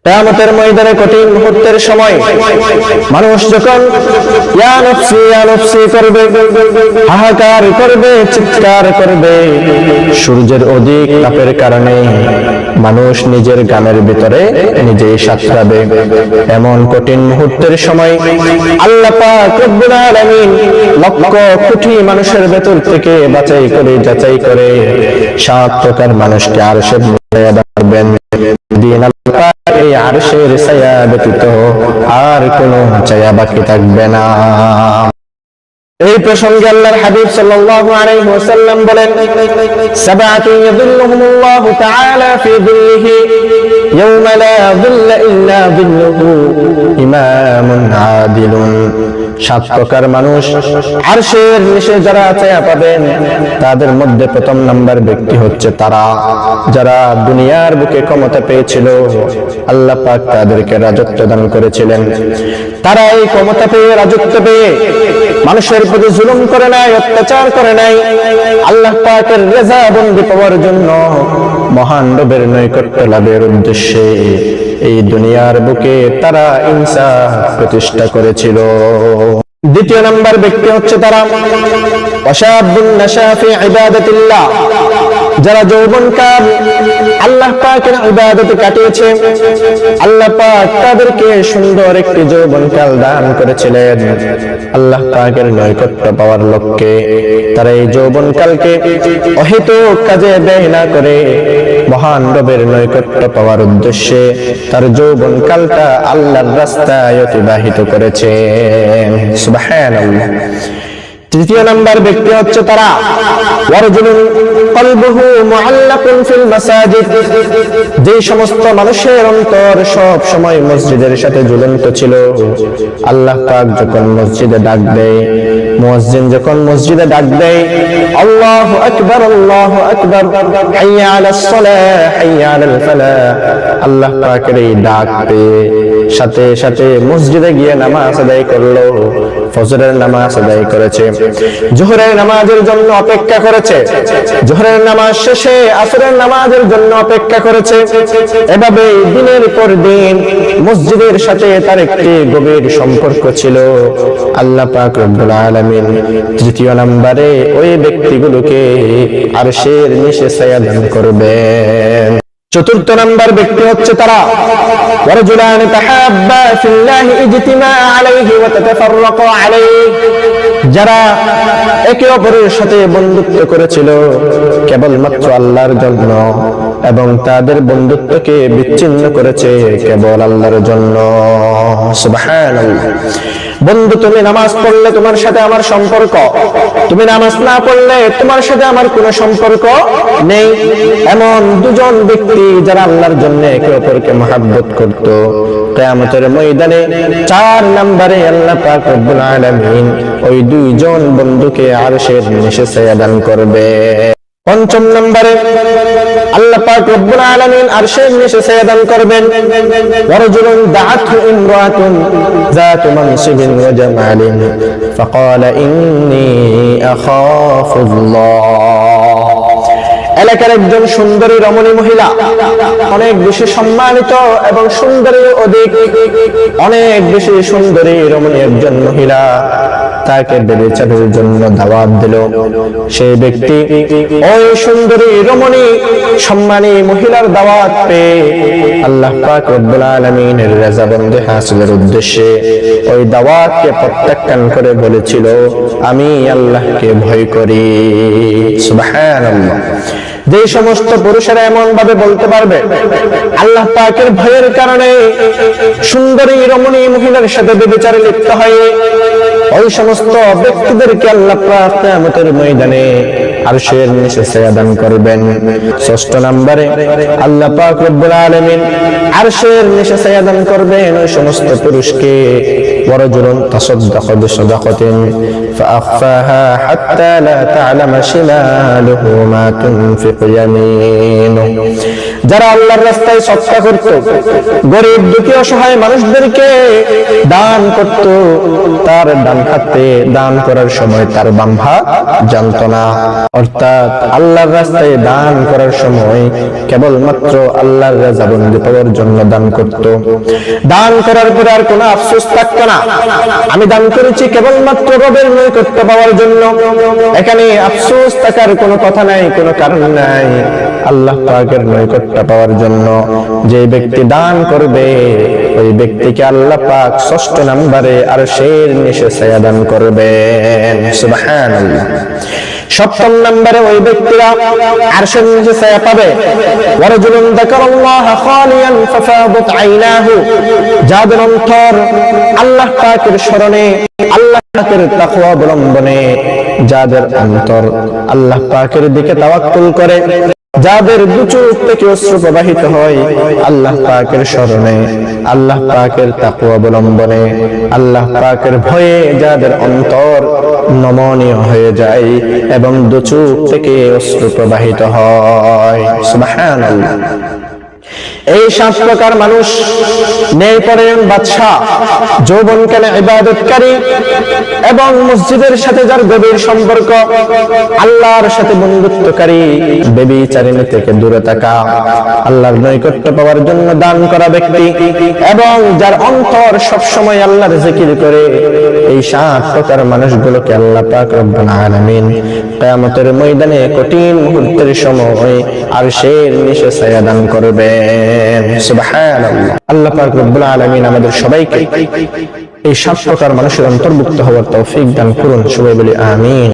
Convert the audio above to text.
কিয়ামতের ময়দানে কঠিন মুহূর্তের সময় মানুষ যখন ইয়া নফসি করবে, হাহাকার করবে, চিৎকার করবে, সূর্যের অধিক তাপের কারণে মানুষ নিজের গানের ভিতরে নিজেই সাঁতরাবে। এমন কঠিন মুহূর্তের সময় আল্লাহ পাক রব্বুল আলামিন লক্ষ কোটি মানুষের ভেতর থেকে যাচাই করে 7 প্রকার মানুষকে আরশের ছায়া দিবেন। দিন আল্লাহ এই আরশের ছায়া ব্যতীত আর কোনো ছায়া বাকি থাকবে না। এই প্রসঙ্গে আল্লাহর হাবিব সাল্লাল্লাহু আলাইহি ওয়াসাল্লাম বলেন, সাবআতুন ইয়াযিল্লুহুমুল্লাহু তাআলা ফি যিল্লিহি ইয়াওমা লা যিল্লা ইল্লা যিল্লুহু ইমামুন আদিলুন। 7 প্রকার মানুষ আরশের নিচে যারা ছায়া পাবেন, তাদের মধ্যে প্রথম নাম্বার ব্যক্তি হচ্ছে তারা যারা দুনিয়ার বুকে ক্ষমতা পেয়েছিল, আল্লাহ পাক তাদেরকে রাজত্ব দান করেছিলেন। তারা এই ক্ষমতা পেয়ে, রাজত্ব পেয়ে মানুষের প্রতি জুলুম করে নাই, অত্যাচার করে নাই। আল্লাহ পাকের রেজাবন্দি পাওয়ার জন্য, মহান রবের নৈকট্য লাভের উদ্দেশ্যে এই দুনিয়ার বুকে তারা ইনসাফ প্রতিষ্ঠা করেছিল। দ্বিতীয় নাম্বার ব্যক্তি হচ্ছে তারা ওয়াশাবুন নাশা ফি ইবাদাতিল্লাহ, যারা যৌবনকাল আল্লাহ পাকের ইবাদতে কাটিয়েছে। আল্লাহ পাক তাদেরকে সুন্দর একটি যৌবনকাল দান করেছিলেন। আল্লাহ পাকের নৈকট্য পাওয়ার লক্ষ্যে তারা এই যৌবনকালকে অহেতুক কাজে ব্যয় না করে মহান রবের নৈকট্য পাওয়ার উদ্দেশ্যে তার যৌবনকালটা আল্লাহর রাস্তায় অতিবাহিত করেছে। সুবহানাল্লাহ। তৃতীয় নাম্বার ব্যক্তি হচ্ছে তারা ওয়ারজুলুন কলবুহু মুআল্লাকুন ফিল মাসাজিদ, যে সমস্ত মানুষের অন্তর সব সময় মসজিদের সাথে ঝুলন্ত ছিল। আল্লাহ পাক যখন মসজিদে ডাক দেয়, মুয়াজ্জিন যখন মসজিদে ডাক দেয়, আল্লাহু আকবার, আল্লাহু আকবার, হাইয়া আলাস সালাহ, হাইয়া আলাল ফালাহ, আল্লাহ পাকের এই ডাক পেয়ে সাথে সাথে মসজিদে গিয়ে নামাজ আদায় করলো। ফজরের নামাজ আদায় করেছে, জোহরের নামাজের জন্য অপেক্ষা করেছে, জোহরের নামাজ শেষে আসরের নামাজের জন্য অপেক্ষা করেছে। এভাবে দিনের পর দিন মসজিদের সাথে তার একটি গভীর সম্পর্ক ছিল। আল্লাহ পাক রব্বুল আলামিন তৃতীয় নম্বরে ওই ব্যক্তিগুলোকে আরশের নিচে ছায়া দান করবেন। চতুর্থ নাম্বার ব্যক্তি হচ্ছে তারা ওয়ারজুলান তাহাব্বা ফিল্লাহি ইজতিমা আলাইহি ওয়া তাতাফাররাকা আলাইহি, যারা একে অপরের সাথে বন্ধুত্ব করেছিল কেবলমাত্র আল্লাহর জন্য এবং তাদের বন্ধুত্বকে বিচ্ছিন্ন করেছে কেবল আল্লাহর জন্য। সুবহানাল্লাহ। বন্ধু, তুমি নামাজ পড়লে তোমার সাথে আমার সম্পর্ক, তুমি নামাজ না পড়লে তোমার সাথে আমার কোনো সম্পর্ক নেই। এমন দুজন ব্যক্তি যারা আল্লাহর জন্য একে অপরকে মহব্বত করত, কিয়ামতের ময়দানে 4 নম্বরে আল্লাহ পাক রব্বুল আলামিন ওই দুইজন বন্ধুকে আরশের নিচে ছায়া দান করবে। পঞ্চম নম্বরে আল্লাহ পাক রব্বুল আলামিন আরশের নিচে ছায়া দান করবেন ওয়ারজুলুন দাআতহু ইমরাতুন যাতু মানসিবিন ওয়া জামালিন ফাকালা ইন্নী আখাফুল্লাহ। এলাকার একজন সুন্দরী রমণী মহিলা, অনেক বেশি সম্মানিত এবং সুন্দরী অধিক, অনেক বেশি সুন্দরী রমণী একজন মহিলা, তাকে ব্যভিচারের জন্য দাওয়াত দিল। সেই ব্যক্তি ওই সুন্দরী রমণী সম্মানী মহিলার দাওয়াত পেয়ে আল্লাহ পাক রব্বুল আলামিনের রেজাবন্দি হাসিলের উদ্দেশ্যে ওই দাওয়াতকে প্রত্যাখ্যান করে বলেছিল, আমি আল্লাহকে ভয় করি। সুবহানাল্লাহ। যে সমস্ত পুরুষেরা এমন ভাবে বলতে পারবে আল্লাহ পাকের ভয়ের কারণে সুন্দরী রমণী মহিলার সাথে ব্যভিচারে লিপ্ত হয়, ওই সমস্ত ব্যক্তিদেরকে আল্লাহ পাক কিয়ামতের ময়দানে আরশের নিচে ছায়া দান করবেন। ষষ্ঠ নম্বরে আল্লাহ পাক রব্বুল আলামিন আরশের নিচে ছায়া দান করবেন ওই সমস্ত পুরুষকে ورجل تصدق بصدقة فأخفاها حتى لا تعلم شماله ما تنفق يمينه যারা আল্লাহর রাস্তায় সদকা করত, গরিব দুঃখী অসহায় মানুষদেরকে দান করত, তার ডান হাতে দান করার সময় তার বাম হাত জানতো না। অর্থাৎ আল্লাহর রাস্তায় দান করার সময় কেবলমাত্র আল্লাহর রাজাবন্দি পাওয়ার জন্য দান করত। দান করার পরে আর কোনো আফসোস থাকতো না, আমি দান করেছি কেবলমাত্র রবের নৈকট্য পাওয়ার জন্য। এখানে আফসোস থাকার কোনো কথা নাই, কোনো কারণ নাই। আল্লাহ পাকের নৈকট্য পাওয়ার জন্য যে ব্যক্তি দান করবে, ওই ব্যক্তিকে আল্লাহ পাক ৬ষ্ঠ নম্বরে আরশের নিচে ছায়া দান করবেন। সুবহানাল্লাহ। ৭ম নম্বরে ওই ব্যক্তিরা আরশের নিচে ছায়া পাবে। ওয়ারাজুলুন যাকারাল্লাহ খালিয়ান ফাফাদাত আইনাহু, যাদের অন্তর আল্লাহ পাকের স্মরণে, আল্লাহ পাকের তাকওয়া অবলম্বনে, যাদের অন্তর আল্লাহ পাকের দিকে তাওয়াক্কুল করে, যাদের দু চোখ থেকে অশ্রু প্রবাহিত হয় আল্লাহ পাকের স্মরণে, আল্লাহ পাকের তাকওয়া অবলম্বনে, আল্লাহ পাকের ভয়ে, যাদের অন্তর নমনীয় হয়ে যায় এবং দু চোখ থেকে অশ্রু প্রবাহিত হয়। সুবহানাল্লাহ। এই ৭ প্রকার মানুষ ন্যায়পরায়ণ বাদশা, যৌবনকালে ইবাদতকারী এবং মসজিদের সাথে যার গভীর সম্পর্ক, আল্লাহর সাথে বন্ধুত্বকারী, ব্যভিচারিণী থেকে দূরে থাকা, আল্লাহর নৈকট্য পাওয়ার জন্য দান করা ব্যক্তি এবং যার অন্তর সবসময় আল্লাহর জিকির করে, এই ৭ প্রকার মানুষগুলোকে আল্লাহ পাক রব্বুল আলামিন কিয়ামতের ময়দানে কঠিন মুহূর্তের সময় আরশের নিচে ছায়া দান করবে। সুবহানাল্লাহ। আল্লাহ পাক রব্বুল আলামিন আমাদের সবাইকে এই ৭ প্রকার মানুষের অন্তর্ভুক্ত হওয়ার তৌফিক দান করুন। সবাই বলি আমিন।